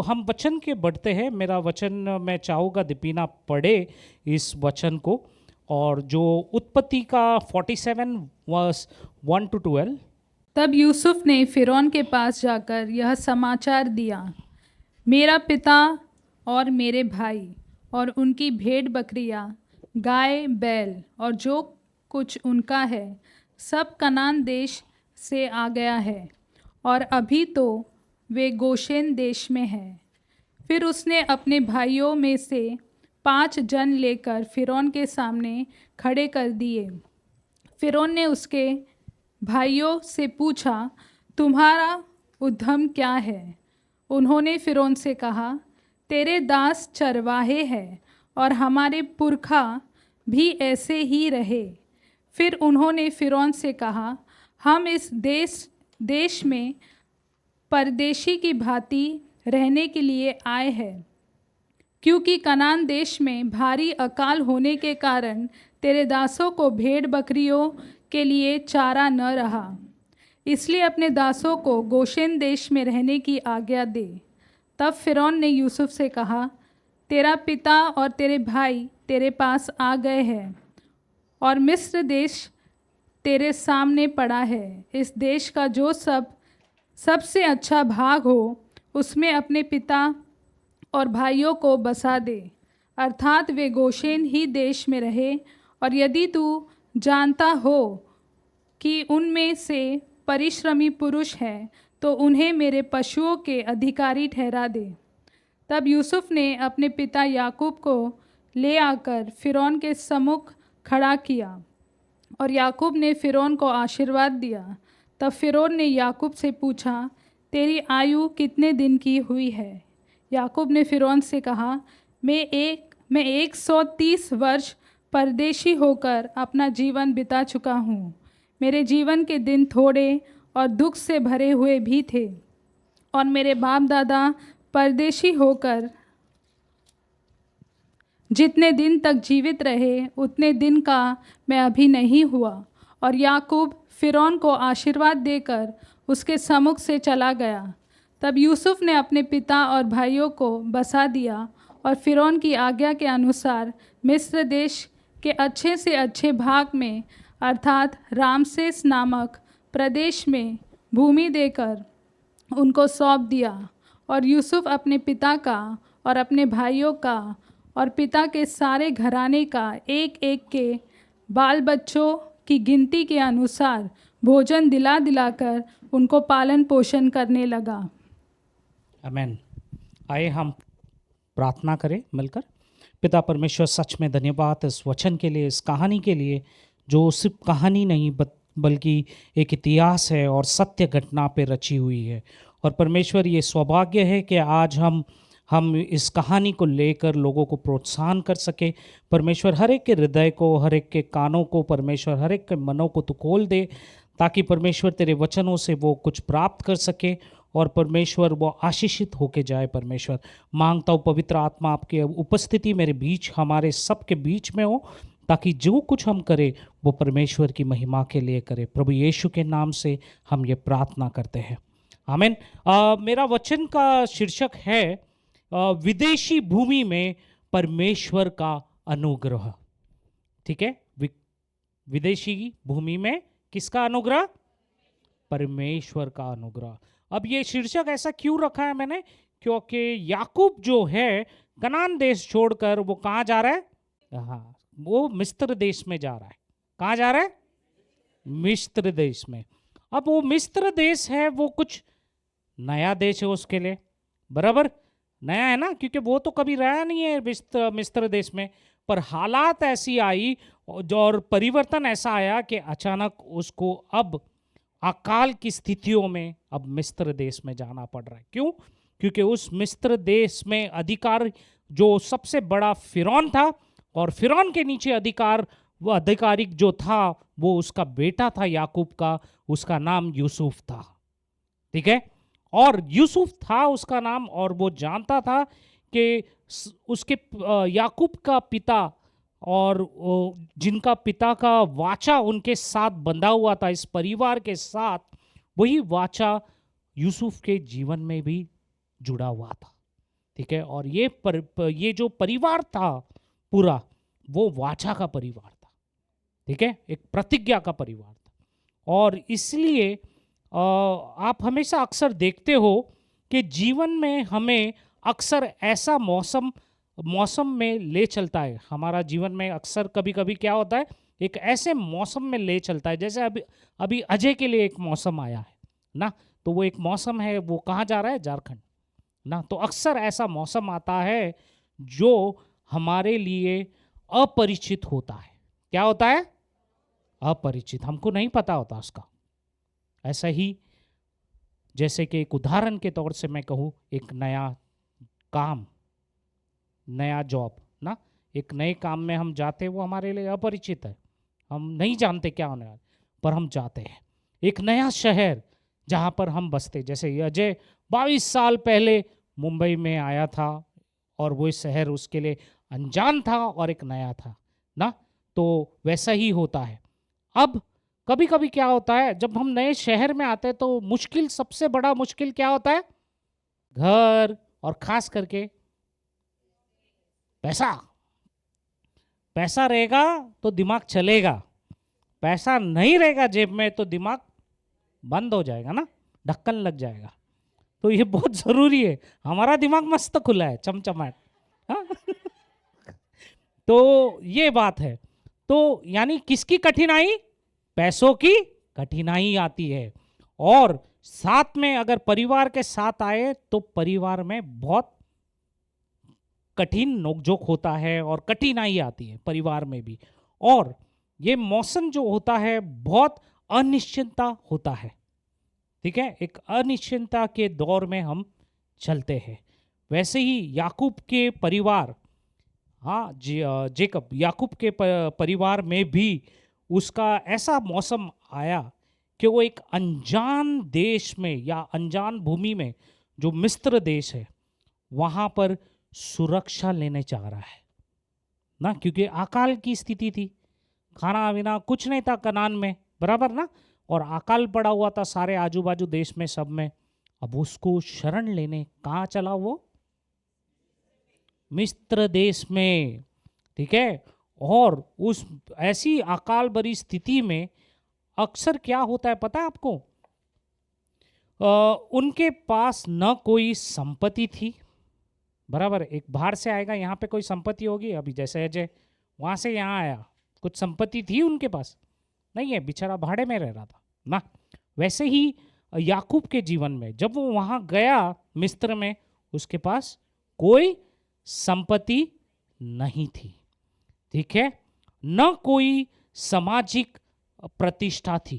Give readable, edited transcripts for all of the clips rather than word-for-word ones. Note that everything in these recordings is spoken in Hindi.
हम वचन के बढ़ते हैं। मेरा वचन मैं चाहूँगा दीपिना पढ़े इस वचन को, और जो उत्पत्ति का 47 वर्स 1 to 12। तब यूसुफ ने फ़िरौन के पास जाकर यह समाचार दिया, मेरा पिता और मेरे भाई और उनकी भेड़ बकरियां, गाय बैल और जो कुछ उनका है सब कनान देश से आ गया है, और अभी तो वे गोशेन देश में हैं। फिर उसने अपने भाइयों में से 5 जन लेकर फ़िरौन के सामने खड़े कर दिए। फ़िरौन ने उसके भाइयों से पूछा, तुम्हारा उद्यम क्या है? उन्होंने फ़िरौन से कहा, तेरे दास चरवाहे हैं और हमारे पुरखा भी ऐसे ही रहे। फिर उन्होंने फ़िरौन से कहा, हम इस देश में परदेशी की भांति रहने के लिए आए हैं, क्योंकि कनान देश में भारी अकाल होने के कारण तेरे दासों को भेड़ बकरियों के लिए चारा न रहा, इसलिए अपने दासों को गोशेन देश में रहने की आज्ञा दे। तब फ़िरौन ने यूसुफ से कहा, तेरा पिता और तेरे भाई तेरे पास आ गए हैं, और मिस्र देश तेरे सामने पड़ा है। इस देश का जो सबसे अच्छा भाग हो उसमें अपने पिता और भाइयों को बसा दे, अर्थात वे गोशेन ही देश में रहे। और यदि तू जानता हो कि उनमें से परिश्रमी पुरुष हैं, तो उन्हें मेरे पशुओं के अधिकारी ठहरा दे। तब यूसुफ ने अपने पिता याकूब को ले आकर फ़िरौन के सम्मुख खड़ा किया, और याकूब ने फ़िरौन को आशीर्वाद दिया। तब फ़िरौन ने याकूब से पूछा, तेरी आयु कितने दिन की हुई है? याकूब ने फ़िरौन से कहा, मैं 130 वर्ष परदेशी होकर अपना जीवन बिता चुका हूँ। मेरे जीवन के दिन थोड़े और दुख से भरे हुए भी थे, और मेरे बाप दादा परदेशी होकर जितने दिन तक जीवित रहे उतने दिन का मैं अभी नहीं हुआ। और याकूब फ़िरौन को आशीर्वाद देकर उसके सम्मुख से चला गया। तब यूसुफ ने अपने पिता और भाइयों को बसा दिया, और फ़िरौन की आज्ञा के अनुसार मिस्र देश के अच्छे से अच्छे भाग में, अर्थात रामसेस नामक प्रदेश में भूमि देकर उनको सौंप दिया। और यूसुफ अपने पिता का और अपने भाइयों का और पिता के सारे घराने का एक एक के बाल बच्चों की गिनती के अनुसार भोजन दिला दिलाकर उनको पालन पोषण करने लगा। आमेन। आइए हम प्रार्थना करें मिलकर। पिता परमेश्वर, सच में धन्यवाद इस वचन के लिए, इस कहानी के लिए, जो सिर्फ कहानी नहीं बल्कि एक इतिहास है और सत्य घटना पे रची हुई है। और परमेश्वर, ये सौभाग्य है कि आज हम इस कहानी को लेकर लोगों को प्रोत्साहन कर सके। परमेश्वर, हर एक के हृदय को, हर एक के कानों को, परमेश्वर हर एक के मनों को तू खोल दे, ताकि परमेश्वर तेरे वचनों से वो कुछ प्राप्त कर सके और परमेश्वर वो आशीषित होके जाए। परमेश्वर, मांगता हूँ पवित्र आत्मा आपकी उपस्थिति मेरे बीच, हमारे सबके बीच में हो, ताकि जो कुछ हम करें वो परमेश्वर की महिमा के लिए करें। प्रभु यीशु के नाम से हम ये प्रार्थना करते हैं, आमीन। मेरा वचन का शीर्षक है विदेशी भूमि में परमेश्वर का अनुग्रह। ठीक है, विदेशी भूमि में किसका अनुग्रह? परमेश्वर का अनुग्रह। अब ये शीर्षक ऐसा क्यों रखा है मैंने? क्योंकि याकूब जो है कनान देश छोड़कर वो कहाँ जा रहा है? हाँ, वो मिस्र देश में जा रहा है। कहाँ जा रहा है? मिस्र देश में। अब वो मिस्र देश है, वो कुछ नया देश है उसके लिए, बराबर नया है ना, क्योंकि वो तो कभी रहा नहीं है मिस्र देश में। पर हालात ऐसी आई और परिवर्तन ऐसा आया कि अचानक उसको अब अकाल की स्थितियों में अब मिस्र देश में जाना पड़ रहा है। क्यों? क्योंकि उस मिस्र देश में अधिकार जो सबसे बड़ा फ़िरौन था, और फ़िरौन के नीचे वो आधिकारिक जो था वो उसका बेटा था याकूब का, उसका नाम यूसुफ था। ठीक है, और यूसुफ था उसका नाम, और वो जानता था कि उसके याकूब का पिता और जिनका पिता का वाचा उनके साथ बंधा हुआ था, इस परिवार के साथ, वही वाचा यूसुफ के जीवन में भी जुड़ा हुआ था। ठीक है। और ये जो परिवार था पूरा, वो वाचा का परिवार था, ठीक है, एक प्रतिज्ञा का परिवार था। और इसलिए आप हमेशा अक्सर देखते हो कि जीवन में हमें अक्सर ऐसा मौसम में ले चलता है। हमारा जीवन में अक्सर कभी कभी क्या होता है, एक ऐसे मौसम में ले चलता है, जैसे अभी अभी अजय के लिए एक मौसम आया है ना, तो वो एक मौसम है, वो कहाँ जा रहा है, झारखंड ना। तो अक्सर ऐसा मौसम आता है जो हमारे लिए अपरिचित होता है। क्या होता है, अपरिचित, हमको नहीं पता होता उसका। ऐसा ही जैसे कि एक उदाहरण के तौर से मैं कहूँ, एक नया काम, नया जॉब ना, एक नए काम में हम जाते, वो हमारे लिए अपरिचित है, हम नहीं जानते क्या होने वाला, पर हम जाते हैं। एक नया शहर जहाँ पर हम बसते, जैसे अजय 22 साल पहले मुंबई में आया था और वो शहर उसके लिए अनजान था और एक नया था ना, तो वैसा ही होता है। अब कभी कभी क्या होता है, जब हम नए शहर में आते हैं तो मुश्किल, सबसे बड़ा मुश्किल क्या होता है, घर, और खास करके पैसा। पैसा रहेगा तो दिमाग चलेगा, पैसा नहीं रहेगा जेब में तो दिमाग बंद हो जाएगा ना, ढक्कन लग जाएगा। तो ये बहुत ज़रूरी है। हमारा दिमाग मस्त खुला है, चमचमाट, हाँ। तो ये बात है। तो यानी किसकी कठिनाई, पैसों की कठिनाई आती है। और साथ में अगर परिवार के साथ आए तो परिवार में बहुत कठिन नोकझोंक होता है और कठिनाई आती है परिवार में भी। और ये मौसम जो होता है बहुत अनिश्चितता होता है, ठीक है, एक अनिश्चितता के दौर में हम चलते हैं। वैसे ही याकूब के परिवार, हाँ जेकब, याकूब के परिवार में भी उसका ऐसा मौसम आया कि वो एक अनजान देश में या अनजान भूमि में, जो मिस्र देश है, वहाँ पर सुरक्षा लेने चाह रहा है ना, क्योंकि अकाल की स्थिति थी, खाना पीना कुछ नहीं था कनान में, बराबर ना, और अकाल पड़ा हुआ था सारे आजू बाजू देश में, सब में। अब उसको शरण लेने कहाँ चला वो, मिस्र देश में, ठीक है। और उस ऐसी अकाल भरी स्थिति में अक्सर क्या होता है पता है आपको, उनके पास न कोई संपत्ति थी, बराबर, एक बाहर से आएगा, यहाँ पे कोई संपत्ति होगी, अभी जैसे अजय वहाँ से यहाँ आया, कुछ संपत्ति थी उनके पास नहीं है, बेचारा भाड़े में रह रहा था ना। वैसे ही याकूब के जीवन में जब वो वहाँ गया मिस्र में, उसके पास कोई संपत्ति नहीं थी, ठीक है, न कोई सामाजिक प्रतिष्ठा थी,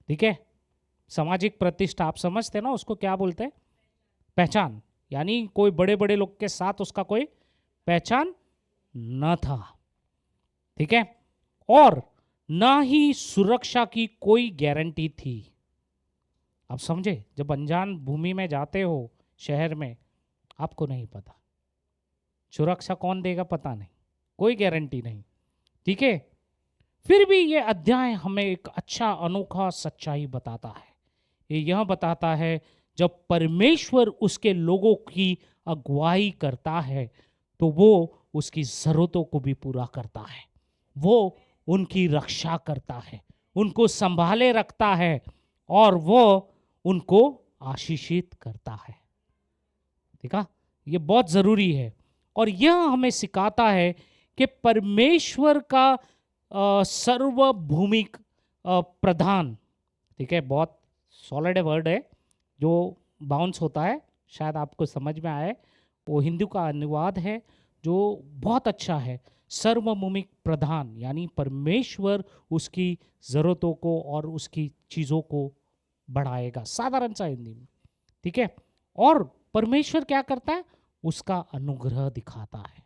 ठीक है। सामाजिक प्रतिष्ठा आप समझते ना, उसको क्या बोलते हैं, पहचान, यानी कोई बड़े बड़े लोग के साथ उसका कोई पहचान न था, ठीक है, और ना ही सुरक्षा की कोई गारंटी थी। आप समझे, जब अनजान भूमि में जाते हो शहर में, आपको नहीं पता सुरक्षा कौन देगा, पता नहीं, कोई गारंटी नहीं, ठीक है। फिर भी ये अध्याय हमें एक अच्छा अनोखा सच्चाई बताता है। ये यह बताता है जब परमेश्वर उसके लोगों की अगुवाई करता है तो वो उसकी ज़रूरतों को भी पूरा करता है, वो उनकी रक्षा करता है, उनको संभाले रखता है और वो उनको आशीषित करता है। ठीक है, ये बहुत ज़रूरी है। और यह हमें सिखाता है कि परमेश्वर का सर्वभूमिक प्रधान, ठीक है, बहुत सॉलिड वर्ड है जो बाउंस होता है, शायद आपको समझ में आए, वो हिंदी का अनुवाद है जो बहुत अच्छा है। सर्वभूमिक प्रधान यानी परमेश्वर उसकी ज़रूरतों को और उसकी चीज़ों को बढ़ाएगा, साधारण सा हिंदी में, ठीक है। और परमेश्वर क्या करता है, उसका अनुग्रह दिखाता है।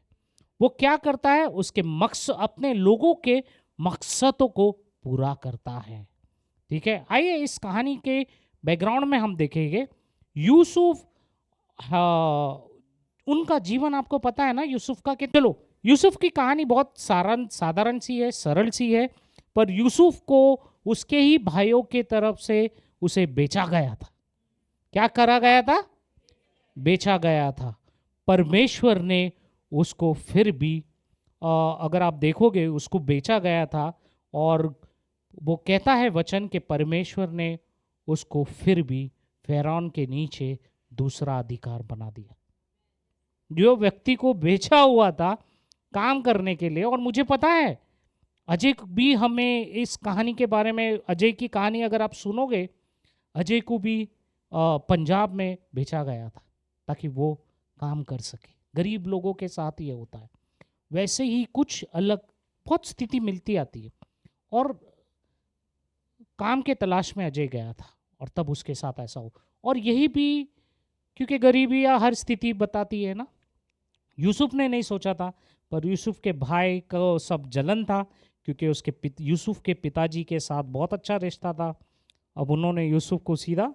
वो क्या करता है, उसके मकसद, अपने लोगों के मकसदों को पूरा करता है, ठीक है। आइए इस कहानी के बैकग्राउंड में हम देखेंगे यूसुफ, उनका जीवन आपको पता है ना यूसुफ का, कि चलो यूसुफ की कहानी बहुत साधारण सी है, सरल सी है, पर यूसुफ को उसके ही भाइयों के तरफ से उसे बेचा गया था। क्या करा गया था, बेचा गया था, परमेश्वर ने उसको फिर भी अगर आप देखोगे उसको बेचा गया था, और वो कहता है वचन के परमेश्वर ने उसको फिर भी फ़िरौन के नीचे दूसरा अधिकार बना दिया। जो व्यक्ति को बेचा हुआ था काम करने के लिए, और मुझे पता है अजय भी हमें इस कहानी के बारे में, अजय की कहानी अगर आप सुनोगे, अजय को भी पंजाब में बेचा गया था ताकि वो काम कर सके। गरीब लोगों के साथ ये होता है। वैसे ही कुछ अलग बहुत स्थिति मिलती आती है, और काम के तलाश में अजय गया था और तब उसके साथ ऐसा हो। और यही भी क्योंकि गरीबी या हर स्थिति बताती है ना, यूसुफ ने नहीं सोचा था, पर यूसुफ के भाई को सब जलन था क्योंकि उसके यूसुफ के पिताजी के साथ बहुत अच्छा रिश्ता था। अब उन्होंने यूसुफ को सीधा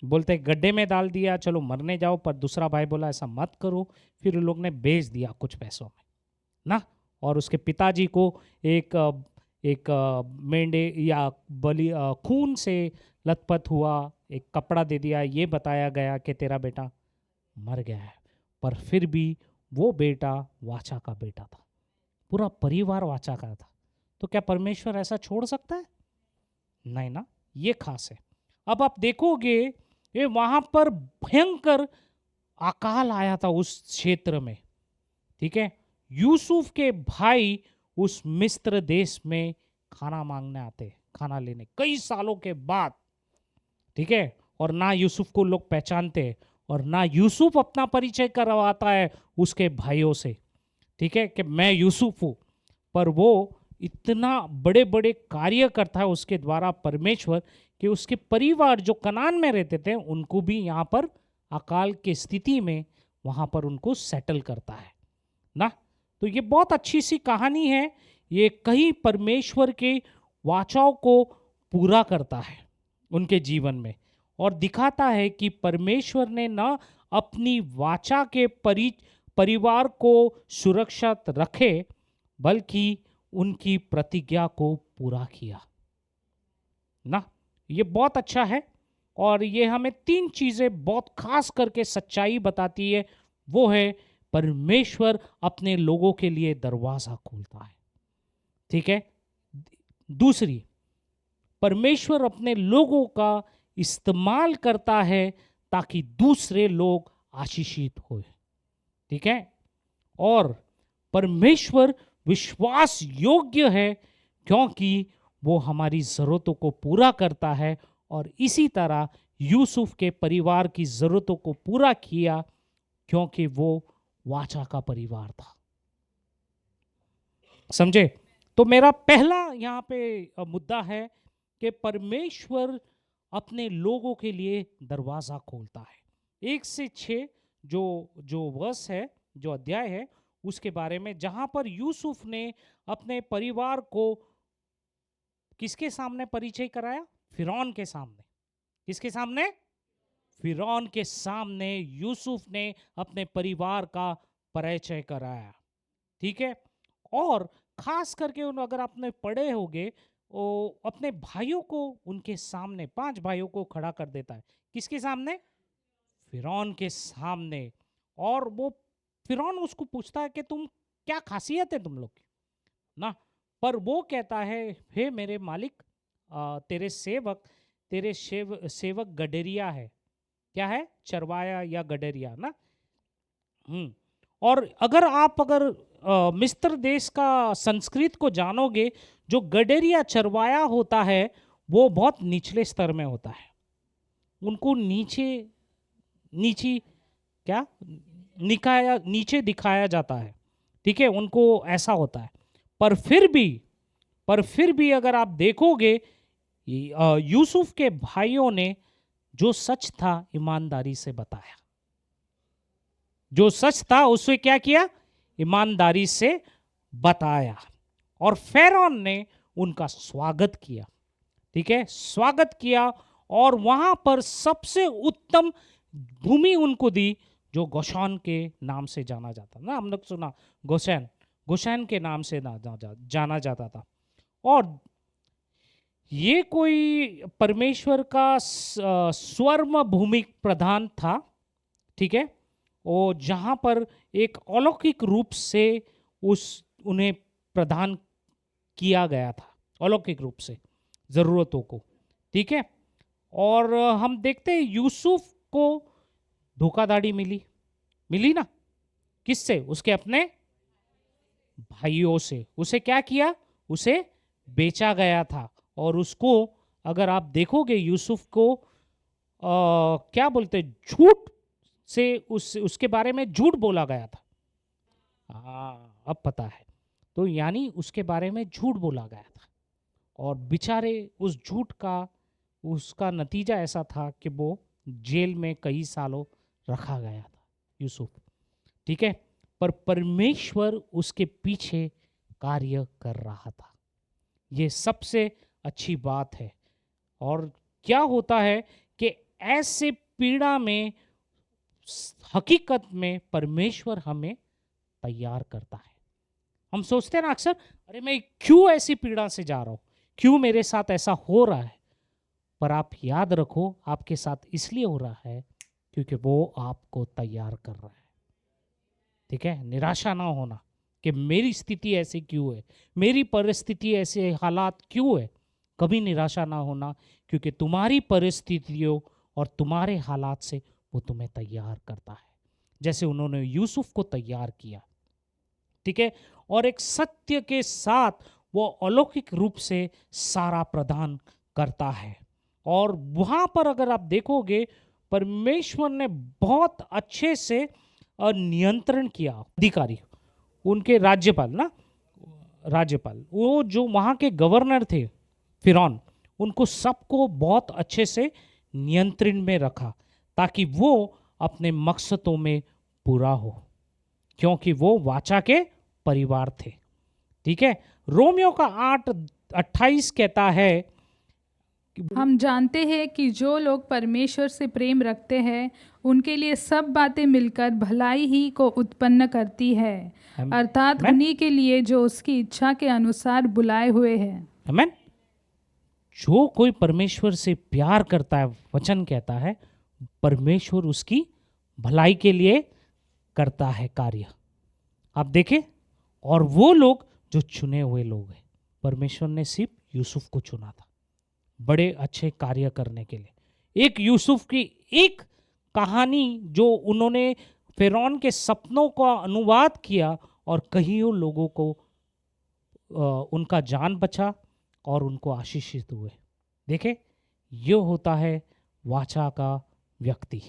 बोलते गड्ढे में डाल दिया, चलो मरने जाओ, पर दूसरा भाई बोला ऐसा मत करो। फिर उन लोग ने बेच दिया कुछ पैसों में ना, और उसके पिताजी को एक मेंढे या बलि खून से लथपथ हुआ एक कपड़ा दे दिया, ये बताया गया कि तेरा बेटा मर गया है। पर फिर भी वो बेटा वाचा का बेटा था, पूरा परिवार वाचा का था। तो क्या परमेश्वर ऐसा छोड़ सकता है? नहीं ना, ये खास है। अब आप देखोगे ये वहां पर भयंकर अकाल आया था उस क्षेत्र में, ठीक है। यूसुफ के भाई उस मिस्र देश में खाना मांगने आते, खाना लेने कई सालों के बाद, ठीक है। और ना यूसुफ को लोग पहचानते, और ना यूसुफ अपना परिचय करवाता है उसके भाइयों से, ठीक है, कि मैं यूसुफ हूँ। पर वो इतना बड़े बड़े कार्य करता है उसके द्वारा परमेश्वर, कि उसके परिवार जो कनान में रहते थे उनको भी यहाँ पर अकाल की स्थिति में वहाँ पर उनको सेटल करता है ना। तो ये बहुत अच्छी सी कहानी है। ये कई परमेश्वर के वाचाओं को पूरा करता है उनके जीवन में, और दिखाता है कि परमेश्वर ने न अपनी वाचा के परिवार को सुरक्षित रखे, बल्कि उनकी प्रतिज्ञा को पूरा किया ना। ये बहुत अच्छा है, और ये हमें तीन चीज़ें बहुत खास करके सच्चाई बताती है। वो है परमेश्वर अपने लोगों के लिए दरवाज़ा खोलता है, ठीक है। दूसरी, परमेश्वर अपने लोगों का इस्तेमाल करता है ताकि दूसरे लोग आशीषित हों, ठीक है। और परमेश्वर विश्वास योग्य है क्योंकि वो हमारी ज़रूरतों को पूरा करता है, और इसी तरह यूसुफ के परिवार की ज़रूरतों को पूरा किया क्योंकि वो वाचा का परिवार था। समझे? तो मेरा पहला यहाँ पे मुद्दा है कि परमेश्वर अपने लोगों के लिए दरवाज़ा खोलता है। 1 से 6 जो वर्स है, जो अध्याय है, उसके बारे में, जहाँ पर यूसुफ ने अपने परिवार को किसके सामने परिचय कराया? फ़िरौन के सामने। किसके सामने? फ़िरौन के सामने यूसुफ ने अपने परिवार का परिचय कराया, ठीक है। और खास करके उन अगर आपने पढ़े होंगे, वो अपने भाइयों को उनके सामने 5 भाइयों को खड़ा कर देता है। किसके सामने? फ़िरौन के सामने। और वो फ़िरौन उसको पूछता है कि तुम क्या खासियत है तुम लोग की ना। पर वो कहता है, हे मेरे मालिक, तेरे सेवक गडरिया है। क्या है? चरवाया या गडरिया ना। और अगर मिस्र देश का संस्कृत को जानोगे, जो गडरिया चरवाया होता है वो बहुत निचले स्तर में होता है। उनको नीचे दिखाया जाता है, ठीक है। उनको ऐसा होता है। पर फिर भी अगर आप देखोगे, यूसुफ के भाइयों ने जो सच था ईमानदारी से बताया। जो सच था उसे क्या किया? ईमानदारी से बताया। और फ़िरौन ने उनका स्वागत किया, ठीक है, स्वागत किया। और वहां पर सबसे उत्तम भूमि उनको दी, जो गोशान के नाम से जाना जाता ना। हम लोग सुना गोशैन के नाम से जाना जाता था। और ये कोई परमेश्वर का स्वर्ण भूमि प्रधान था, ठीक है, और जहाँ पर एक अलौकिक रूप से उन्हें प्रदान किया गया था, अलौकिक रूप से ज़रूरतों को, ठीक है। और हम देखते हैं यूसुफ को धोखाधड़ी मिली ना, किससे? उसके अपने भाइयों से। उसे क्या किया? उसे बेचा गया था। और उसको अगर आप देखोगे यूसुफ को क्या बोलते, झूठ से उसके बारे में झूठ बोला गया था। हाँ, अब पता है। तो यानी उसके बारे में झूठ बोला गया था, और बेचारे उस झूठ का उसका नतीजा ऐसा था कि वो जेल में कई सालों रखा गया था यूसुफ, ठीक है। पर परमेश्वर उसके पीछे कार्य कर रहा था, ये सबसे अच्छी बात है। और क्या होता है कि ऐसे पीड़ा में हकीकत में परमेश्वर हमें तैयार करता है। हम सोचते हैं ना अक्सर, अरे मैं क्यों ऐसी पीड़ा से जा रहा हूं, क्यों मेरे साथ ऐसा हो रहा है। पर आप याद रखो, आपके साथ इसलिए हो रहा है क्योंकि वो आपको तैयार कर रहा है, ठीक है। निराशा ना होना कि मेरी स्थिति ऐसी क्यों है, मेरी परिस्थिति ऐसे हालात क्यों है। कभी निराशा ना होना, क्योंकि तुम्हारी परिस्थितियों और तुम्हारे हालात से वो तुम्हें तैयार करता है, जैसे उन्होंने यूसुफ को तैयार किया, ठीक है। और एक सत्य के साथ वो अलौकिक रूप से सारा प्रदान करता है। और वहाँ पर अगर आप देखोगे, परमेश्वर ने बहुत अच्छे से नियंत्रण किया। अधिकारी, उनके राज्यपाल वो जो वहाँ के गवर्नर थे फिरौन, उनको सबको बहुत अच्छे से नियंत्रण में रखा, ताकि वो अपने मकसदों में पूरा हो, क्योंकि वो वाचा के परिवार थे, ठीक है। रोमियो का 8:28 कहता है, हम जानते हैं कि जो लोग परमेश्वर से प्रेम रखते हैं उनके लिए सब बातें मिलकर भलाई ही को उत्पन्न करती है, अर्थात आमेन। उन्हीं के लिए जो उसकी इच्छा के अनुसार बुलाए हुए हैं। आमेन। जो कोई परमेश्वर से प्यार करता है, वचन कहता है परमेश्वर उसकी भलाई के लिए करता है कार्य। आप देखें, और वो लोग जो चुने हुए लोग हैं, परमेश्वर ने सिर्फ यूसुफ को चुना था बड़े अच्छे कार्य करने के लिए। एक यूसुफ की एक कहानी जो उन्होंने फिरौन के सपनों का अनुवाद किया, और कईयों लोगों को उनका जान बचा और उनको आशीषित हुए। देखे, ये होता है वाचा का व्यक्ति।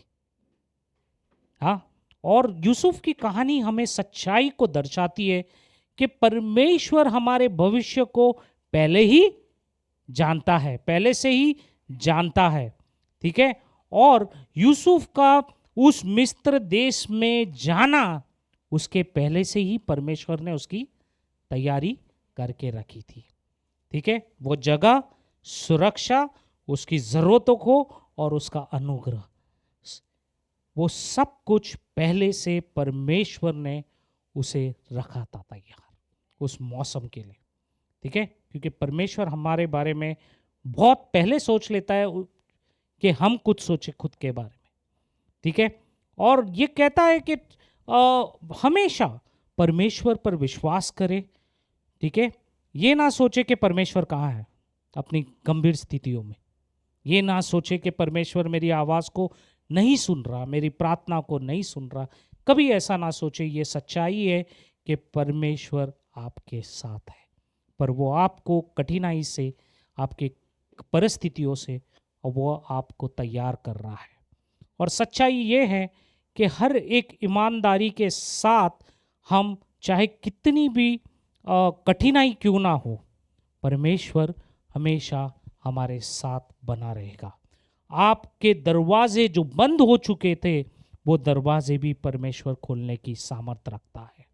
हाँ, और यूसुफ की कहानी हमें सच्चाई को दर्शाती है कि परमेश्वर हमारे भविष्य को पहले ही जानता है, पहले से ही जानता है, ठीक है। और यूसुफ का उस मिस्र देश में जाना, उसके पहले से ही परमेश्वर ने उसकी तैयारी करके रखी थी, ठीक है। वो जगह, सुरक्षा, उसकी ज़रूरतों को और उसका अनुग्रह, वो सब कुछ पहले से परमेश्वर ने उसे रखा था तैयार उस मौसम के लिए, ठीक है। क्योंकि परमेश्वर हमारे बारे में बहुत पहले सोच लेता है कि हम कुछ सोचे खुद के बारे में, ठीक है। और ये कहता है कि हमेशा परमेश्वर पर विश्वास करे, ठीक है। ये ना सोचे कि परमेश्वर कहाँ है अपनी गंभीर स्थितियों में। ये ना सोचे कि परमेश्वर मेरी आवाज़ को नहीं सुन रहा, मेरी प्रार्थना को नहीं सुन रहा। कभी ऐसा ना सोचे। ये सच्चाई है कि परमेश्वर आपके साथ है, पर वो आपको कठिनाई से, आपके परिस्थितियों से, वो आपको तैयार कर रहा है। और सच्चाई ये है कि हर एक ईमानदारी के साथ हम चाहे कितनी भी कठिनाई क्यों ना हो, परमेश्वर हमेशा हमारे साथ बना रहेगा। आपके दरवाजे जो बंद हो चुके थे, वो दरवाजे भी परमेश्वर खोलने की सामर्थ रखता है।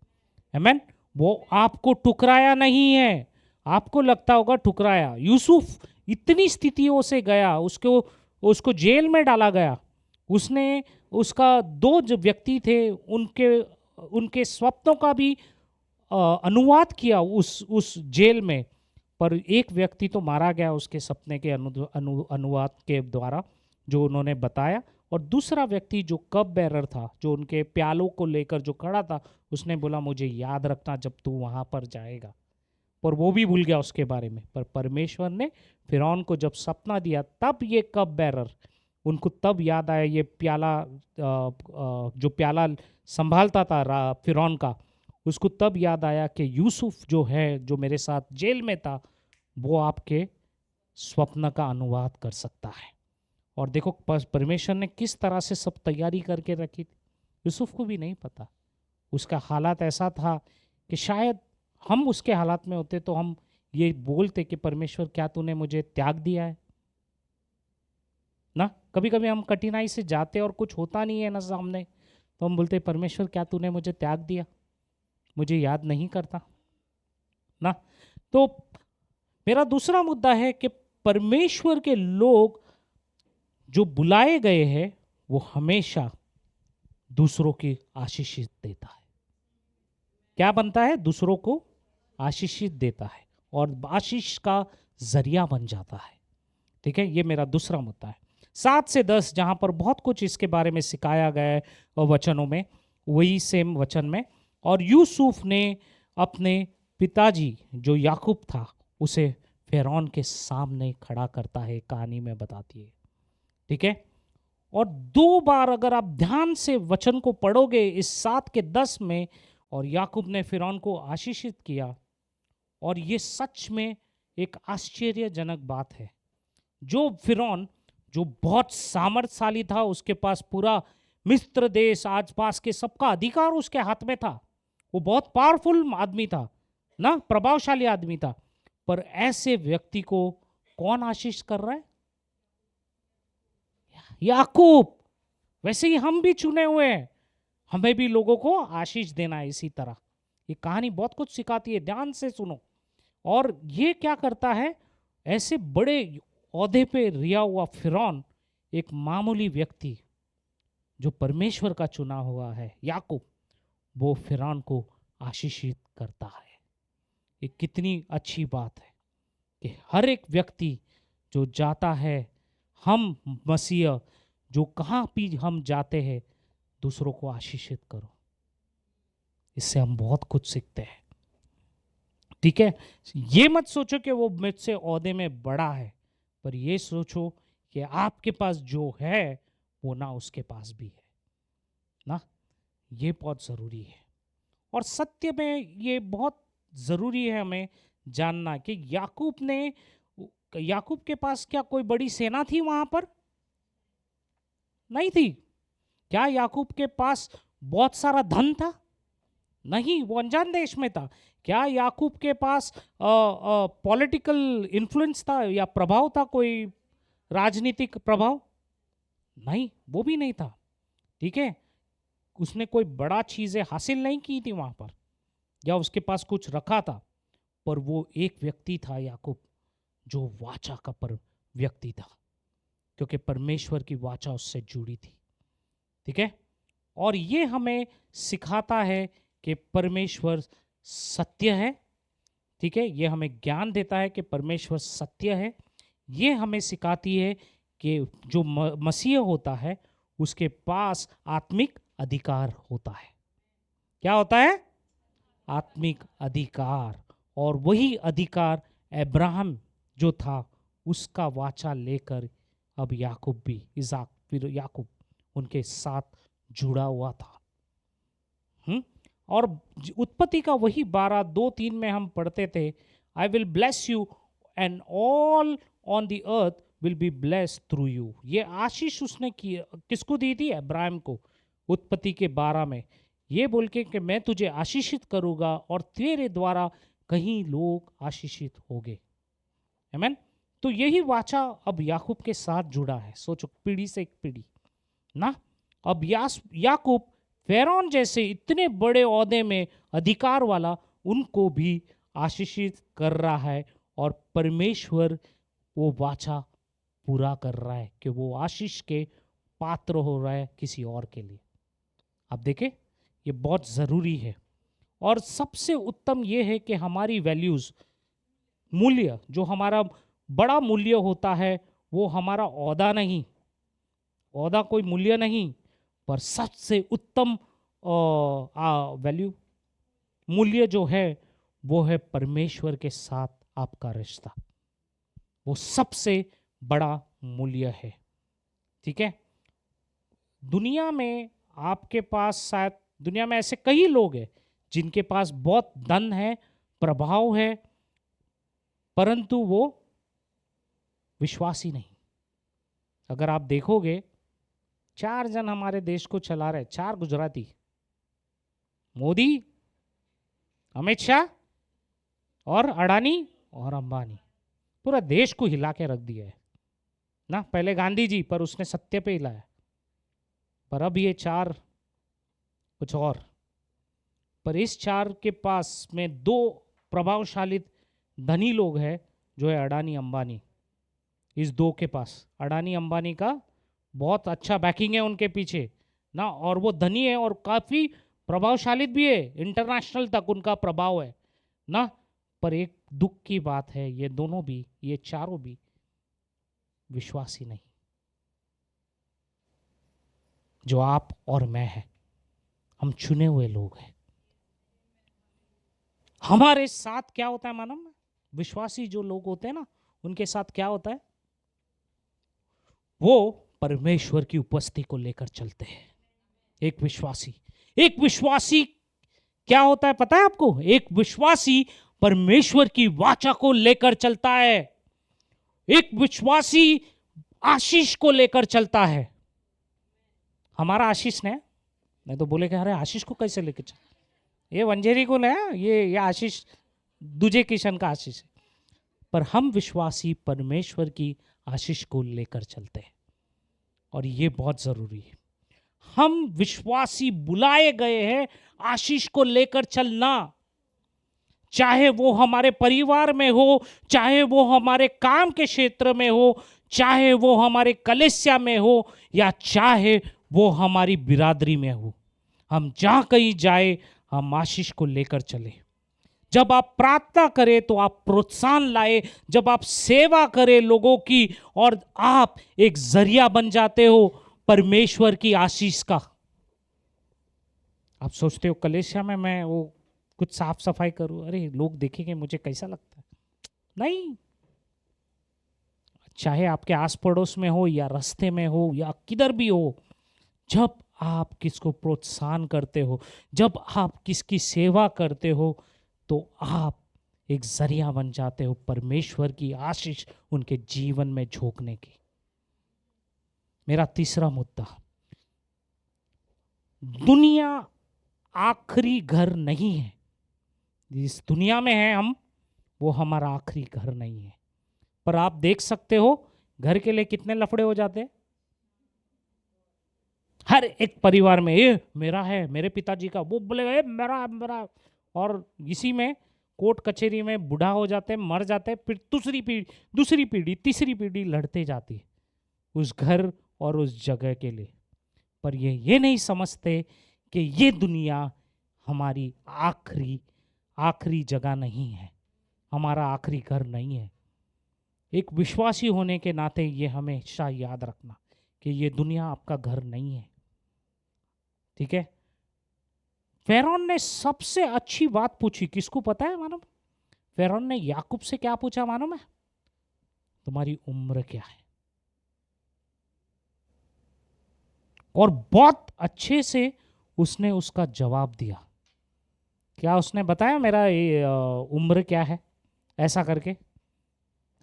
आमीन। वो आपको ठुकराया नहीं है। आपको लगता होगा ठुकराया, यूसुफ इतनी स्थितियों से गया, उसको जेल में डाला गया। उसने उसका दो जो व्यक्ति थे उनके स्वप्नों का भी अनुवाद किया उस जेल में, पर एक व्यक्ति तो मारा गया उसके सपने के अनुवाद के द्वारा जो उन्होंने बताया, और दूसरा व्यक्ति जो कप बेरर था, जो उनके प्यालों को लेकर जो खड़ा था, उसने बोला मुझे याद रखना जब तू वहाँ पर जाएगा। पर वो भी भूल गया उसके बारे में। पर परमेश्वर ने फिरौन को जब सपना दिया, तब ये कप बेरर उनको तब याद आया, ये प्याला जो प्याला संभालता था फिरौन का, उसको तब याद आया कि यूसुफ जो है, जो मेरे साथ जेल में था, वो आपके स्वप्न का अनुवाद कर सकता है। और देखो परमेश्वर ने किस तरह से सब तैयारी करके रखी थी, यूसुफ को भी नहीं पता। उसका हालात ऐसा था कि शायद हम उसके हालात में होते तो हम ये बोलते कि परमेश्वर क्या तूने मुझे त्याग दिया है ना। कभी कभी हम कठिनाई से जाते और कुछ होता नहीं है ना सामने, तो हम बोलते परमेश्वर क्या तूने मुझे त्याग दिया, मुझे याद नहीं करता ना। तो मेरा दूसरा मुद्दा है कि परमेश्वर के लोग जो बुलाए गए हैं वो हमेशा दूसरों की आशीषित देता है। क्या बनता है? दूसरों को आशीषित देता है और आशीष का जरिया बन जाता है। ठीक है, ये मेरा दूसरा मुद्दा है। 7 से 10 जहाँ पर बहुत कुछ इसके बारे में सिखाया गया है वचनों में, वही सेम वचन में। और यूसुफ ने अपने पिताजी जो याकूब था उसे फिरौन के सामने खड़ा करता है, कहानी में बताती है। ठीक है, और 2 बार अगर आप ध्यान से वचन को पढ़ोगे इस 7 के 10 में, और याकूब ने फिरौन को आशीषित किया। और ये सच में एक आश्चर्यजनक बात है। जो फिरौन जो बहुत सामर्थ्यशाली था, उसके पास पूरा मिस्र देश आसपास के सबका अधिकार उसके हाथ में था, वो बहुत पावरफुल आदमी था ना, प्रभावशाली आदमी था। पर ऐसे व्यक्ति को कौन आशीष कर रहा है? याकूब। वैसे ही हम भी चुने हुए हैं, हमें भी लोगों को आशीष देना है इसी तरह। ये कहानी बहुत कुछ सिखाती है, ध्यान से सुनो। और ये क्या करता है, ऐसे बड़े ओहदे पे रिया हुआ फिरौन, एक मामूली व्यक्ति जो परमेश्वर का चुना हुआ है याकूब, वो फिरौन को आशीषित करता है। ये कितनी अच्छी बात है कि हर एक व्यक्ति जो जाता है, हम मसीह जो कहाँ भी हम जाते हैं, दूसरों को आशीषित करो। इससे हम बहुत कुछ सीखते हैं। ठीक है, ये मत सोचो कि वो मुझसे ओहदे में बड़ा है, पर ये सोचो कि आपके पास जो है वो ना उसके पास भी है ना। ये बहुत ज़रूरी है। और सत्य में ये बहुत ज़रूरी है हमें जानना कि याकूब के पास क्या कोई बड़ी सेना थी वहां पर? नहीं थी। क्या याकूब के पास बहुत सारा धन था? नहीं, वो अनजान देश में था। क्या याकूब के पास पॉलिटिकल इन्फ्लुएंस था या प्रभाव था, कोई राजनीतिक प्रभाव? नहीं, वो भी नहीं था। ठीक है, उसने कोई बड़ा चीज़ें हासिल नहीं की थी वहाँ पर, या उसके पास कुछ रखा था। पर वो एक व्यक्ति था याकूब, जो वाचा का पर व्यक्ति था, क्योंकि परमेश्वर की वाचा उससे जुड़ी थी। ठीक है, और ये हमें सिखाता है कि परमेश्वर सत्य है। ठीक है, ये हमें ज्ञान देता है कि परमेश्वर सत्य है। ये हमें सिखाती है कि जो मसीह होता है उसके पास आत्मिक अधिकार होता है। क्या होता है? आत्मिक अधिकार। और वही अधिकार अब्राहम जो था उसका वाचा लेकर अब याकूब भी, इसाक फिर याकूब, उनके साथ जुड़ा हुआ था। और उत्पत्ति का वही 12:2-3 में हम पढ़ते थे, I will bless you and all on the earth will be blessed through you. ये आशीष उसने किसको दी थी? अब्राहम को। उत्पत्ति के 12 में ये बोल के कि मैं तुझे आशीषित करूंगा और तेरे द्वारा कहीं लोग आशीषित होंगे। आमीन। तो यही वाचा अब याकूब के साथ जुड़ा है। सोचो, पीढ़ी से एक पीढ़ी ना। अब याकूब फिरौन जैसे इतने बड़े ओहदे में अधिकार वाला, उनको भी आशीषित कर रहा है। और परमेश्वर वो वाचा पूरा कर रहा है कि वो आशीष के पात्र हो रहा है किसी और के लिए। आप देखें, ये बहुत ज़रूरी है। और सबसे उत्तम ये है कि हमारी वैल्यूज़, मूल्य, जो हमारा बड़ा मूल्य होता है वो हमारा ओहदा नहीं, ओहदा कोई मूल्य नहीं, पर सबसे उत्तम वैल्यू मूल्य जो है वो है परमेश्वर के साथ आपका रिश्ता। वो सबसे बड़ा मूल्य है। ठीक है। दुनिया में आपके पास शायद दुनिया में ऐसे कई लोग हैं जिनके पास बहुत धन है, प्रभाव है, परंतु वो विश्वासी नहीं। अगर आप देखोगे 4 जन हमारे देश को चला रहे, 4 गुजराती, मोदी, अमित शाह और अडानी और अंबानी, पूरा देश को हिला के रख दिया है ना। पहले गांधी जी, पर उसने सत्य पे हिलाया, पर अब ये 4 कुछ और। पर इस 4 के पास में 2 प्रभावशाली धनी लोग हैं, जो है अडानी अंबानी। इस 2 के पास, अडानी अंबानी का बहुत अच्छा बैकिंग है उनके पीछे ना, और वो धनी है और काफ़ी प्रभावशाली भी है, इंटरनेशनल तक उनका प्रभाव है ना। पर एक दुख की बात है, ये दोनों भी, ये चारों भी विश्वासी नहीं। जो आप और मैं हैं, हम चुने हुए लोग हैं। हमारे साथ क्या होता है मालूम है? विश्वासी जो लोग होते हैं ना, उनके साथ क्या होता है? वो परमेश्वर की उपस्थिति को लेकर चलते हैं। एक विश्वासी क्या होता है पता है आपको? एक विश्वासी परमेश्वर की वाचा को लेकर चलता है। एक विश्वासी आशीष को लेकर चलता है। हमारा आशीष नहीं तो बोले कि अरे आशीष को कैसे लेकर चल, ये वंजेरी को ले, ये आशीष दूजे किशन का आशीष है। पर हम विश्वासी परमेश्वर की आशीष को लेकर चलते हैं, और ये बहुत जरूरी है। हम विश्वासी बुलाए गए हैं आशीष को लेकर चलना, चाहे वो हमारे परिवार में हो, चाहे वो हमारे काम के क्षेत्र में हो, चाहे वो हमारे कलीसिया में हो, या चाहे वो हमारी बिरादरी में हो। हम जहाँ कहीं जाए, हम आशीष को लेकर चले। जब आप प्रार्थना करें तो आप प्रोत्साहन लाए, जब आप सेवा करें लोगों की, और आप एक जरिया बन जाते हो परमेश्वर की आशीष का। आप सोचते हो कलीसिया में मैं वो कुछ साफ सफाई करूं, अरे लोग देखेंगे मुझे कैसा लगता है। नहीं, चाहे आपके आस पड़ोस में हो या रास्ते में हो या किधर भी हो, जब आप किसको प्रोत्साहन करते हो, जब आप किसकी सेवा करते हो, तो आप एक जरिया बन जाते हो परमेश्वर की आशीष उनके जीवन में झोंकने की। मेरा तीसरा मुद्दा, दुनिया आखिरी घर नहीं है। इस दुनिया में है हम, वो हमारा आखिरी घर नहीं है। पर आप देख सकते हो घर के लिए कितने लफड़े हो जाते हैं। हर एक परिवार में ये मेरा है, मेरे पिताजी का, वो बोलेगा ये मेरा, और इसी में कोर्ट कचहरी में बूढ़ा हो जाते हैं, मर जाते हैं, फिर दूसरी पीढ़ी तीसरी पीढ़ी लड़ते जाती है उस घर और उस जगह के लिए। पर ये नहीं समझते कि ये दुनिया हमारी आखिरी जगह नहीं है, हमारा आखिरी घर नहीं है। एक विश्वासी होने के नाते ये हमेशा याद रखना कि ये दुनिया आपका घर नहीं है। ठीक है। फ़िरौन ने सबसे अच्छी बात पूछी, किसको पता है मालूम? फ़िरौन ने याकूब से क्या पूछा मालूम है? तुम्हारी उम्र क्या है? और बहुत अच्छे से उसने उसका जवाब दिया। क्या उसने बताया मेरा ये उम्र क्या है ऐसा करके?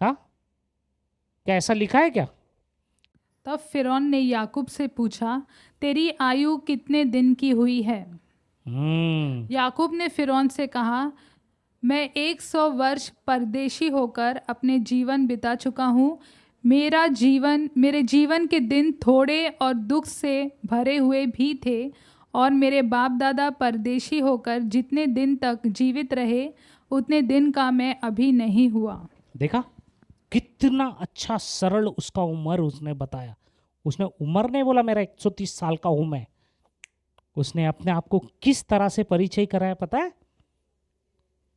हाँ, क्या ऐसा लिखा है क्या? तब फ़िरौन ने याकूब से पूछा, तेरी आयु कितने दिन की हुई है? याकूब ने फ़िरौन से कहा, मैं 100 वर्ष परदेशी होकर अपने जीवन बिता चुका हूँ। मेरे जीवन के दिन थोड़े और दुख से भरे हुए भी थे, और मेरे बाप दादा परदेशी होकर जितने दिन तक जीवित रहे, उतने दिन का मैं अभी नहीं हुआ। देखा कितना अच्छा सरल उसका उम्र उसने बताया। उसने उम्र नहीं बोला मेरा 130 साल का हूं मैं। उसने अपने आप को किस तरह से परिचय कराया पता है?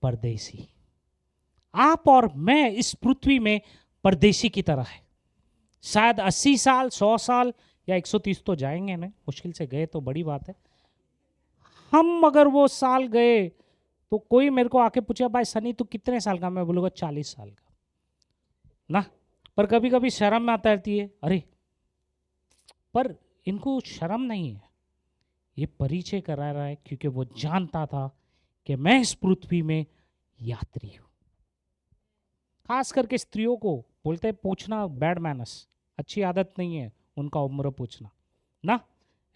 परदेसी। आप और मैं इस पृथ्वी में परदेसी की तरह है। शायद 80 साल, 100 साल या 130 तो जाएंगे ना, मुश्किल से गए तो बड़ी बात है। हम अगर वो साल गए तो कोई मेरे को आके पूछे भाई सनी तू कितने साल का, मैं बोलूँगा 40 साल का ना। पर कभी कभी शर्म में आता रहती है, अरे पर इनको शर्म नहीं है, ये परिचय करा रहा है क्योंकि वो जानता था कि मैं इस पृथ्वी में यात्री हूँ। खास करके स्त्रियों को बोलते हैं पूछना बैड मैनर्स, अच्छी आदत नहीं है उनका उम्र पूछना ना,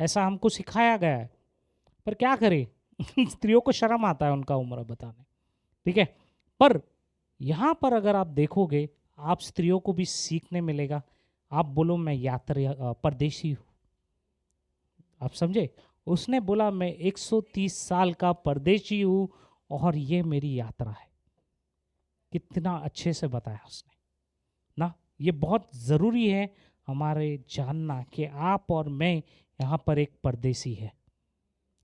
ऐसा हमको सिखाया गया है। पर क्या करें स्त्रियों को शर्म आता है उनका उम्र बताने, ठीक है। पर यहाँ पर अगर आप देखोगे, आप स्त्रियों को भी सीखने मिलेगा। आप बोलो मैं यात्री परदेशी हूँ, आप समझे। उसने बोला मैं 130 साल का परदेशी हूँ और ये मेरी यात्रा है। कितना अच्छे से बताया उसने ना। ये बहुत ज़रूरी है हमारे जानना कि आप और मैं यहाँ पर एक परदेशी है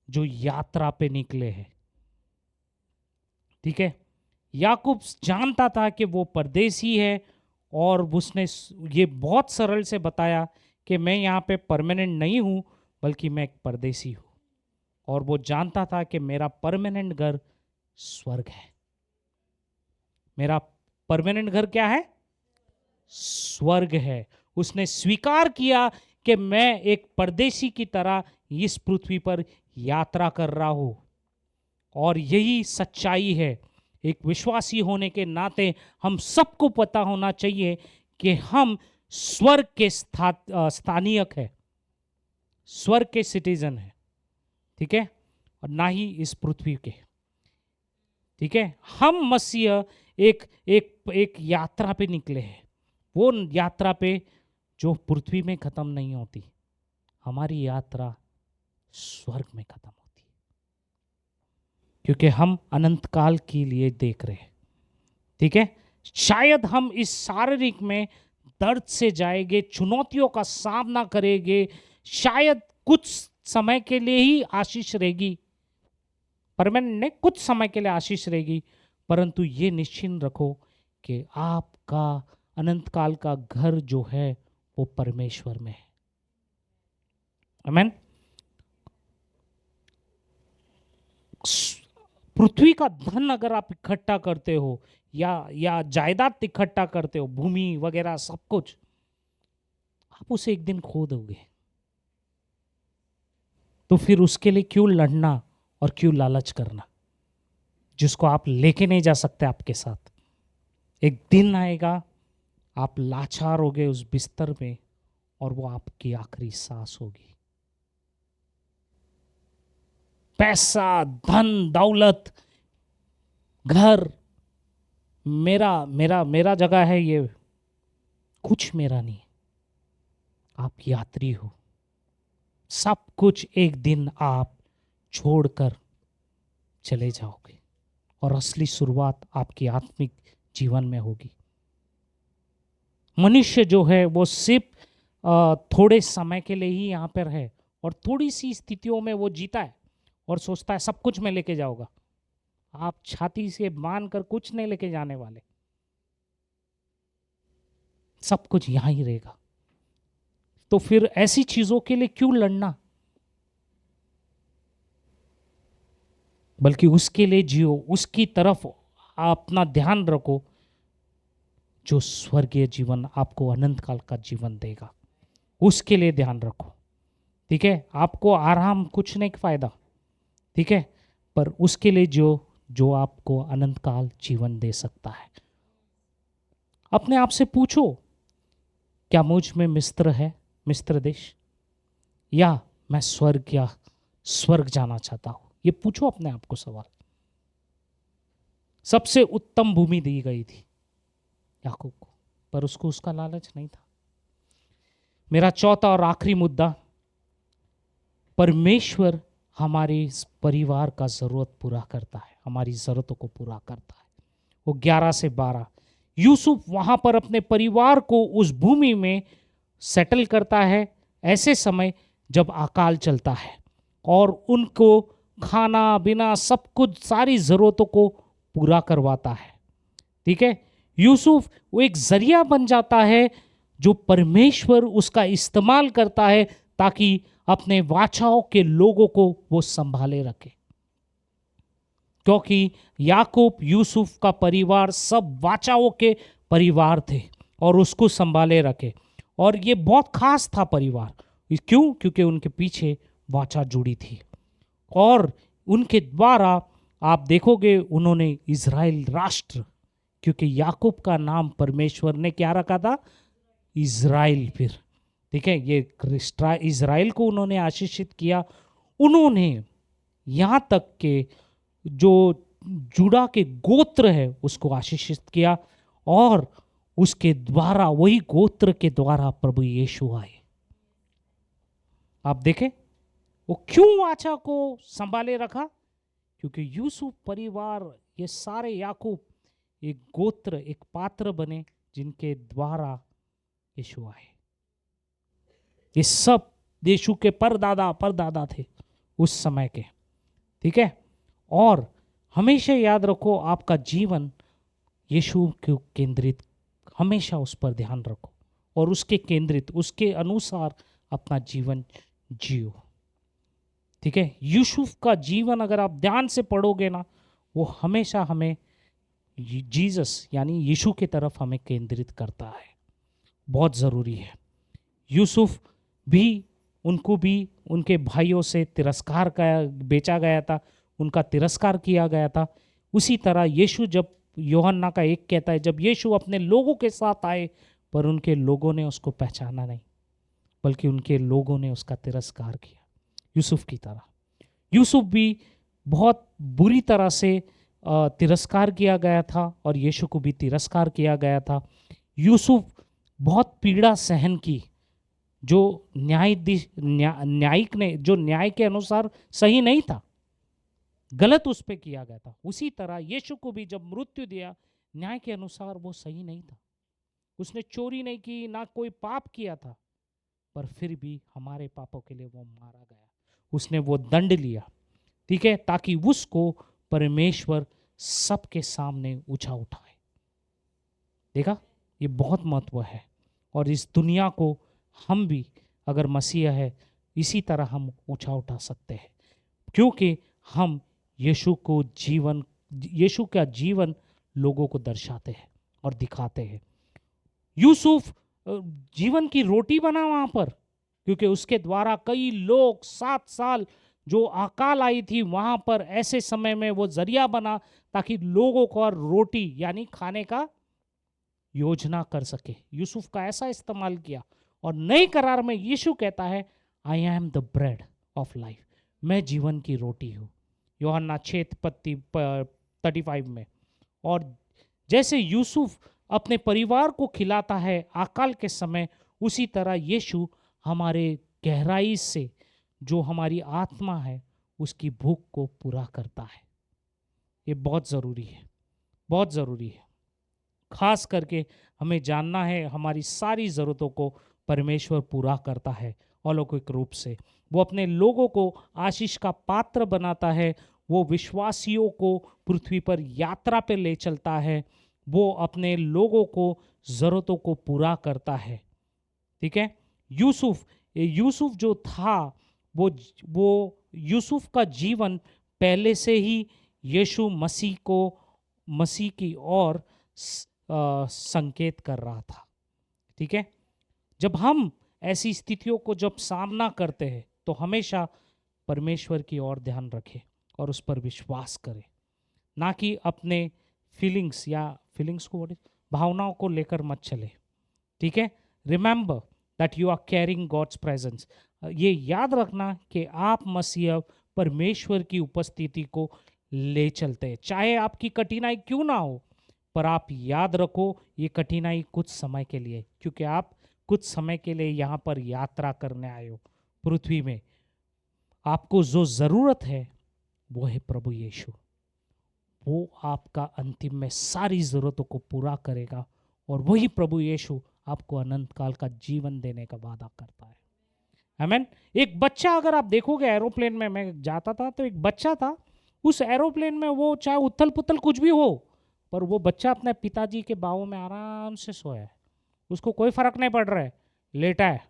जो यात्रा पे निकले हैं, ठीक है। याकूब जानता था कि वो परदेशी है और उसने ये बहुत सरल से बताया कि मैं यहाँ पे परमानेंट नहीं हूँ बल्कि मैं एक परदेशी हूँ। और वो जानता था कि मेरा परमानेंट घर स्वर्ग है। मेरा परमानेंट घर क्या है? स्वर्ग है। उसने स्वीकार किया कि मैं एक परदेशी की तरह इस पृथ्वी पर यात्रा कर रहा हूँ। और यही सच्चाई है। एक विश्वासी होने के नाते हम सबको पता होना चाहिए कि हम स्वर्ग के स्थानीयक है, स्वर्ग के सिटीजन है, ठीक है, और ना ही इस पृथ्वी के, ठीक है। हम मसीह एक एक एक यात्रा पे निकले हैं, वो यात्रा पे जो पृथ्वी में खत्म नहीं होती। हमारी यात्रा स्वर्ग में खत्म होती है, क्योंकि हम अनंत काल के लिए देख रहे हैं, ठीक है। शायद हम इस शारीरिक में दर्द से जाएंगे, चुनौतियों का सामना करेंगे, शायद कुछ समय के लिए ही आशीष रहेगी, परमानेंट नहीं, कुछ समय के लिए आशीष रहेगी। परंतु ये निश्चिंत रखो कि आपका अनंत काल का घर जो है वो परमेश्वर में है। आमीन। पृथ्वी का धन अगर आप इकट्ठा करते हो या जायदाद इकट्ठा करते हो, भूमि वगैरह सब कुछ, आप उसे एक दिन खो दोगे। तो फिर उसके लिए क्यों लड़ना और क्यों लालच करना जिसको आप लेके नहीं जा सकते आपके साथ। एक दिन आएगा आप लाचार होगे उस बिस्तर में और वो आपकी आखिरी सांस होगी। पैसा, धन, दौलत, घर, मेरा मेरा मेरा जगह है, ये कुछ मेरा नहीं। आप यात्री हो। सब कुछ एक दिन आप छोड़कर चले जाओगे और असली शुरुआत आपकी आत्मिक जीवन में होगी। मनुष्य जो है वो सिर्फ थोड़े समय के लिए ही यहाँ पर है और थोड़ी सी स्थितियों में वो जीता है और सोचता है सब कुछ मैं लेके जाऊंगा। आप छाती से मान कर कुछ नहीं लेके जाने वाले, सब कुछ यहाँ ही रहेगा। तो फिर ऐसी चीजों के लिए क्यों लड़ना, बल्कि उसके लिए जियो, उसकी तरफ अपना ध्यान रखो जो स्वर्गीय जीवन आपको अनंत काल का जीवन देगा, उसके लिए ध्यान रखो, ठीक है। आपको आराम कुछ नहीं फायदा, ठीक है, पर उसके लिए जो आपको अनंत काल जीवन दे सकता है। अपने आप से पूछो, क्या मुझ में मिस्र है, मिस्र देश, या मैं स्वर्ग जाना चाहता हूं। ये पूछो अपने आप को सवाल। सबसे उत्तम भूमि दी गई थी याकूब को, पर उसको उसका लालच नहीं था। मेरा चौथा और आखिरी मुद्दा, परमेश्वर हमारे इस परिवार का जरूरत पूरा करता है, हमारी जरूरतों को पूरा करता है। वो 11 से 12 यूसुफ वहां पर अपने परिवार को उस भूमि में सेटल करता है ऐसे समय जब अकाल चलता है और उनको खाना बिना सब कुछ सारी जरूरतों को पूरा करवाता है, ठीक है। यूसुफ वो एक जरिया बन जाता है जो परमेश्वर उसका इस्तेमाल करता है ताकि अपने वाचाओं के लोगों को वो संभाले रखे। क्योंकि याकूब यूसुफ का परिवार सब वाचाओं के परिवार थे और उसको संभाले रखे, और ये बहुत खास था परिवार। क्यों? क्योंकि उनके पीछे वाचा जुड़ी थी, और उनके द्वारा आप देखोगे उन्होंने इज़राइल राष्ट्र, क्योंकि याकूब का नाम परमेश्वर ने क्या रखा था? इज़राइल। फिर ठीक है, ये इज़राइल को उन्होंने आशीषित किया। उन्होंने यहाँ तक के जो जुड़ा के गोत्र है उसको आशीषित किया, और उसके द्वारा, वही गोत्र के द्वारा प्रभु यीशु आए। आप देखें वो क्यों वाचा को संभाले रखा? क्योंकि यूसुफ परिवार, ये सारे याकूब एक गोत्र, एक पात्र बने जिनके द्वारा यीशु आए। ये सब यीशु के परदादा थे उस समय के, ठीक है। और हमेशा याद रखो, आपका जीवन यीशु को केंद्रित, हमेशा उस पर ध्यान रखो और उसके केंद्रित, उसके अनुसार अपना जीवन जियो, ठीक है। यूसुफ का जीवन अगर आप ध्यान से पढ़ोगे ना, वो हमेशा हमें जीसस यानी यीशु की तरफ हमें केंद्रित करता है। बहुत ज़रूरी है। यूसुफ भी, उनको भी उनके भाइयों से तिरस्कार का बेचा गया था, उनका तिरस्कार किया गया था। उसी तरह यीशु, जब यूहन्ना का 1 कहता है, जब यीशु अपने लोगों के साथ आए पर उनके लोगों ने उसको पहचाना नहीं, बल्कि उनके लोगों ने उसका तिरस्कार किया, यूसुफ की तरह। यूसुफ भी बहुत बुरी तरह से तिरस्कार किया गया था और यीशु को भी तिरस्कार किया गया था। यूसुफ बहुत पीड़ा सहन की, जो न्यायिक ने, जो न्याय के अनुसार सही नहीं था, गलत उस पर किया गया था। उसी तरह यीशु को भी जब मृत्यु दिया, न्याय के अनुसार वो सही नहीं था। उसने चोरी नहीं की, ना कोई पाप किया था, पर फिर भी हमारे पापों के लिए वो मारा गया। उसने वो दंड लिया, ठीक है, ताकि उसको परमेश्वर सबके सामने ऊंचा उठाए। देखा, ये बहुत महत्व है। और इस दुनिया को हम भी, अगर मसीहा है, इसी तरह हम ऊंचा उठा सकते हैं, क्योंकि हम यीशु का जीवन लोगों को दर्शाते हैं और दिखाते हैं। यूसुफ जीवन की रोटी बना वहां पर, क्योंकि उसके द्वारा कई लोग 7 साल जो अकाल आई थी वहां पर, ऐसे समय में वो जरिया बना ताकि लोगों को रोटी यानी खाने का योजना कर सके। यूसुफ का ऐसा इस्तेमाल किया। और नए करार में यीशु कहता है, I am the bread of life, मैं जीवन की रोटी हूँ, यूहन्ना 6:35 में। और जैसे यूसुफ अपने परिवार को खिलाता है अकाल के समय, उसी तरह यीशु हमारे गहराई से, जो हमारी आत्मा है, उसकी भूख को पूरा करता है। ये बहुत ज़रूरी है, बहुत ज़रूरी है। खास करके हमें जानना है, हमारी सारी ज़रूरतों को परमेश्वर पूरा करता है अलौकिक रूप से। वो अपने लोगों को आशीष का पात्र बनाता है, वो विश्वासियों को पृथ्वी पर यात्रा पे ले चलता है, वो अपने लोगों को ज़रूरतों को पूरा करता है, ठीक है। यूसुफ जो था, वो यूसुफ का जीवन पहले से ही यीशु मसीह की ओर संकेत कर रहा था, ठीक है। जब हम ऐसी स्थितियों को जब सामना करते हैं, तो हमेशा परमेश्वर की ओर दैट रखें और उस पर विश्वास करें, ना कि अपने फीलिंग्स को, भावनाओं को लेकर मत चले, ठीक है। Remember that you are carrying God's presence. ये याद रखना कि आप मसीह परमेश्वर की उपस्थिति को ले चलते हैं, चाहे आपकी कठिनाई क्यों ना हो, पर आप याद रखो ये कठिनाई कुछ समय के लिए, क्योंकि आप कुछ समय के लिए यहाँ पर यात्रा करने आए हो पृथ्वी में। आपको जो ज़रूरत है वो है प्रभु यीशु। वो आपका अंतिम में सारी ज़रूरतों को पूरा करेगा, और वही प्रभु यीशु आपको अनंत काल का जीवन देने का वादा करता है। आमीन। एक बच्चा, अगर आप देखोगे एरोप्लेन में, मैं जाता था तो एक बच्चा था, उस एरोप्लेन में वो चाहे उथल पुथल कुछ भी हो, पर वो बच्चा अपने पिताजी के बाहों में आराम से सोया है, उसको कोई फर्क नहीं पड़ रहा है, लेटा है,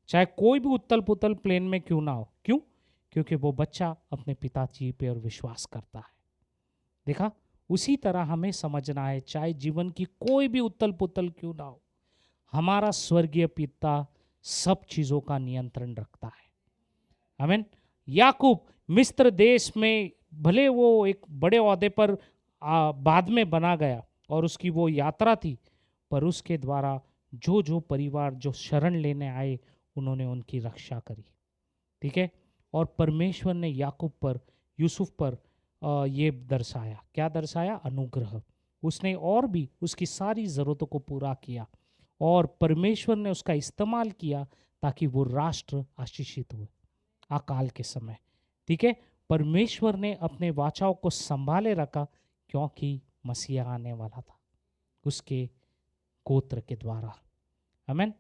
चाहे कोई भी उत्तल पुतल प्लेन में क्यों ना हो। क्यों? क्योंकि वो बच्चा अपने पिताजी पे और विश्वास करता है। देखा, उसी तरह हमें समझना है, चाहे जीवन की कोई भी उत्तल पुतल क्यों ना हो, हमारा स्वर्गीय पिता सब चीज़ों का नियंत्रण रखता है। आमीन। याकूब मिस्र देश में भले वो एक बड़े ओहदे पर बाद में बना गया और उसकी वो यात्रा थी, पर उसके द्वारा जो जो परिवार जो शरण लेने आए उन्होंने उनकी रक्षा करी। ठीक है। और परमेश्वर ने याकूब पर, यूसुफ पर ये दर्शाया, क्या दर्शाया? अनुग्रह। उसने और भी उसकी सारी ज़रूरतों को पूरा किया और परमेश्वर ने उसका इस्तेमाल किया ताकि वो राष्ट्र आशीषित हुए अकाल के समय। ठीक है। परमेश्वर ने अपने वाचाओं को संभाले रखा क्योंकि मसीहा आने वाला था उसके गोत्र के द्वारा। आमीन।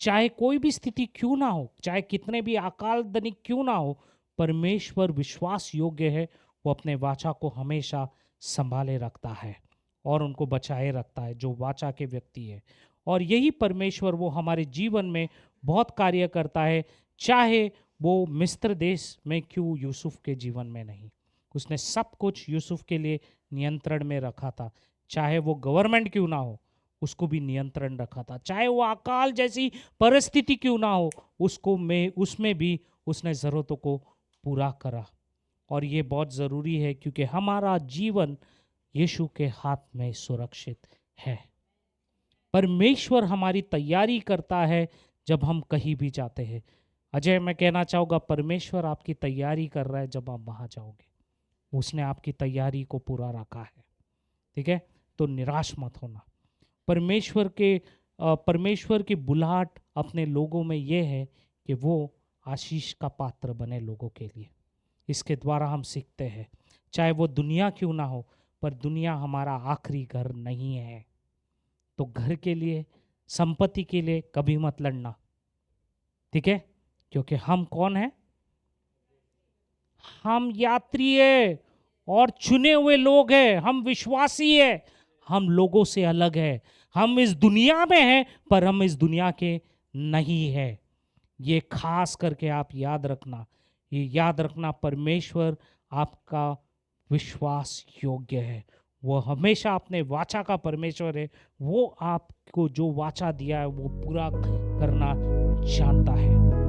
चाहे कोई भी स्थिति क्यों ना हो, चाहे कितने भी अकाल दनिक क्यों ना हो, परमेश्वर विश्वास योग्य है। वो अपने वाचा को हमेशा संभाले रखता है और उनको बचाए रखता है, जो वाचा के व्यक्ति है। और यही परमेश्वर वो हमारे जीवन में बहुत कार्य करता है, चाहे वो मिस्र देश में क्यों यूसुफ के जीवन में नहीं। उसने सब कुछ यूसुफ के लिए नियंत्रण में रखा था। चाहे वो गवर्नमेंट क्यों ना हो, उसको भी नियंत्रण रखा था। चाहे वो अकाल जैसी परिस्थिति क्यों ना हो, उसमें भी उसने ज़रूरतों को पूरा करा। और ये बहुत ज़रूरी है क्योंकि हमारा जीवन यीशु के हाथ में सुरक्षित है। परमेश्वर हमारी तैयारी करता है जब हम कहीं भी जाते हैं। अजय, मैं कहना चाहूँगा, परमेश्वर आपकी तैयारी कर रहा है जब आप वहाँ जाओगे। उसने आपकी तैयारी को पूरा रखा है। ठीक है। तो निराश मत होना। परमेश्वर की बुलाहट अपने लोगों में ये है कि वो आशीष का पात्र बने लोगों के लिए। इसके द्वारा हम सीखते हैं, चाहे वो दुनिया क्यों ना हो, पर दुनिया हमारा आखिरी घर नहीं है। तो घर के लिए, संपत्ति के लिए कभी मत लड़ना। ठीक है। क्योंकि हम कौन हैं? हम यात्री है और चुने हुए लोग हैं। हम विश्वासी है। हम लोगों से अलग है। हम इस दुनिया में हैं पर हम इस दुनिया के नहीं है। ये खास करके आप याद रखना। ये याद रखना, परमेश्वर आपका विश्वास योग्य है। वो हमेशा अपने वाचा का परमेश्वर है। वो आपको जो वाचा दिया है वो पूरा करना जानता है।